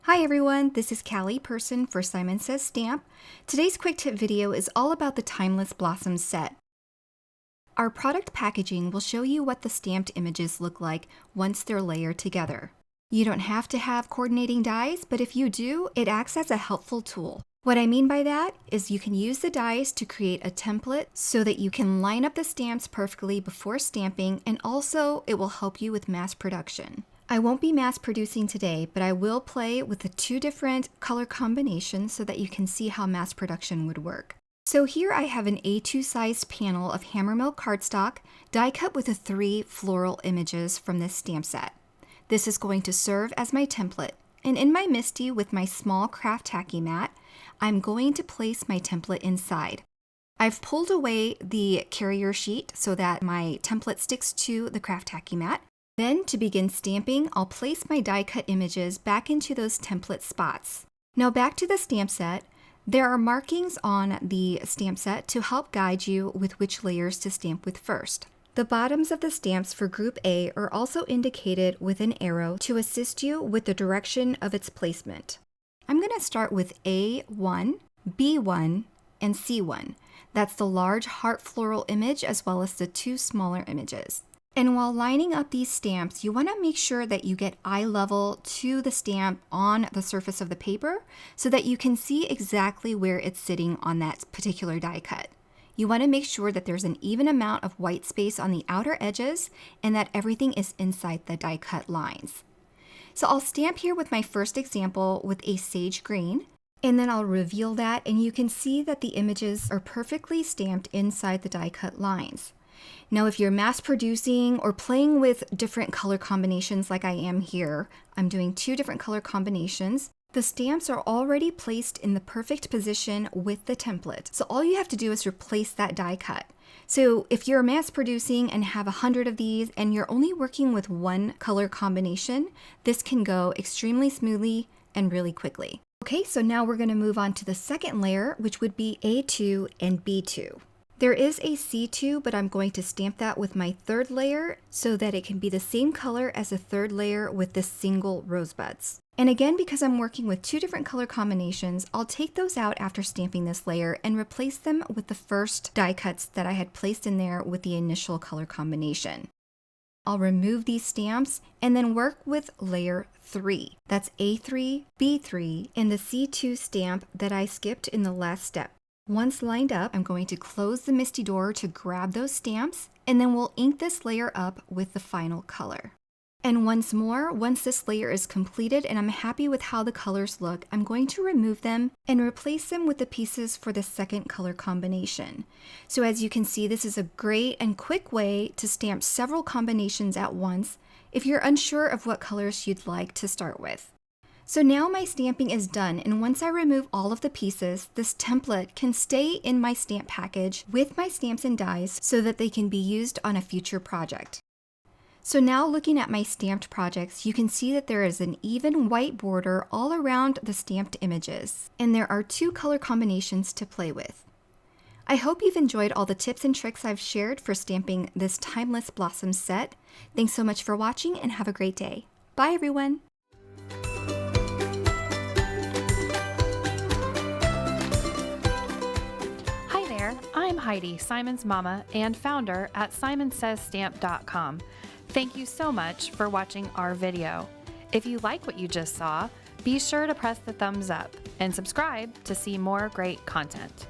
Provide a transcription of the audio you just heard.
Hi everyone, this is Callie Person for Simon Says Stamp. Today's quick tip video is all about the Timeless Blossoms set. Our product packaging will show you what the stamped images look like once they're layered together. You don't have to have coordinating dies, but if you do, it acts as a helpful tool. What I mean by that is you can use the dies to create a template so that you can line up the stamps perfectly before stamping, and also it will help you with mass production. I won't be mass producing today, but I will play with the two different color combinations so that you can see how mass production would work. So here I have an A2 sized panel of Hammermill cardstock die cut with the 3 floral images from this stamp set. This is going to serve as my template, and in my MISTI with my small craft tacky mat, I'm going to place my template inside. I've pulled away the carrier sheet so that my template sticks to the craft tacky mat. Then, to begin stamping, I'll place my die cut images back into those template spots. Now back to the stamp set. There are markings on the stamp set to help guide you with which layers to stamp with first. The bottoms of the stamps for Group A are also indicated with an arrow to assist you with the direction of its placement. I'm going to start with A1, B1, and C1. That's the large heart floral image as well as the 2 smaller images. And while lining up these stamps, you want to make sure that you get eye level to the stamp on the surface of the paper so that you can see exactly where it's sitting on that particular die cut. You want to make sure that there's an even amount of white space on the outer edges and that everything is inside the die cut lines. So I'll stamp here with my first example with a sage green, and then I'll reveal that, and you can see that the images are perfectly stamped inside the die cut lines. Now, if you're mass producing or playing with different color combinations like I am here, I'm doing 2 different color combinations. The stamps are already placed in the perfect position with the template. So all you have to do is replace that die cut. So if you're mass producing and have 100 of these and you're only working with 1 color combination, this can go extremely smoothly and really quickly. Okay, so now we're going to move on to the second layer, which would be A2 and B2. There is a C2, but I'm going to stamp that with my 3rd layer so that it can be the same color as the 3rd layer with the single rosebuds. And again, because I'm working with 2 different color combinations, I'll take those out after stamping this layer and replace them with the first die cuts that I had placed in there with the initial color combination. I'll remove these stamps and then work with layer 3. That's A3, B3, and the C2 stamp that I skipped in the last step. Once lined up, I'm going to close the MISTI door to grab those stamps, and then we'll ink this layer up with the final color. And once more, once this layer is completed and I'm happy with how the colors look, I'm going to remove them and replace them with the pieces for the second color combination. So as you can see, this is a great and quick way to stamp several combinations at once if you're unsure of what colors you'd like to start with. So now my stamping is done, and once I remove all of the pieces, this template can stay in my stamp package with my stamps and dies so that they can be used on a future project. So now looking at my stamped projects, you can see that there is an even white border all around the stamped images, and there are 2 color combinations to play with. I hope you've enjoyed all the tips and tricks I've shared for stamping this Timeless Blossoms set. Thanks so much for watching and have a great day. Bye everyone! I'm Heidi, Simon's mama and founder at simonsaysstamp.com. Thank you so much for watching our video. If you like what you just saw, be sure to press the thumbs up and subscribe to see more great content.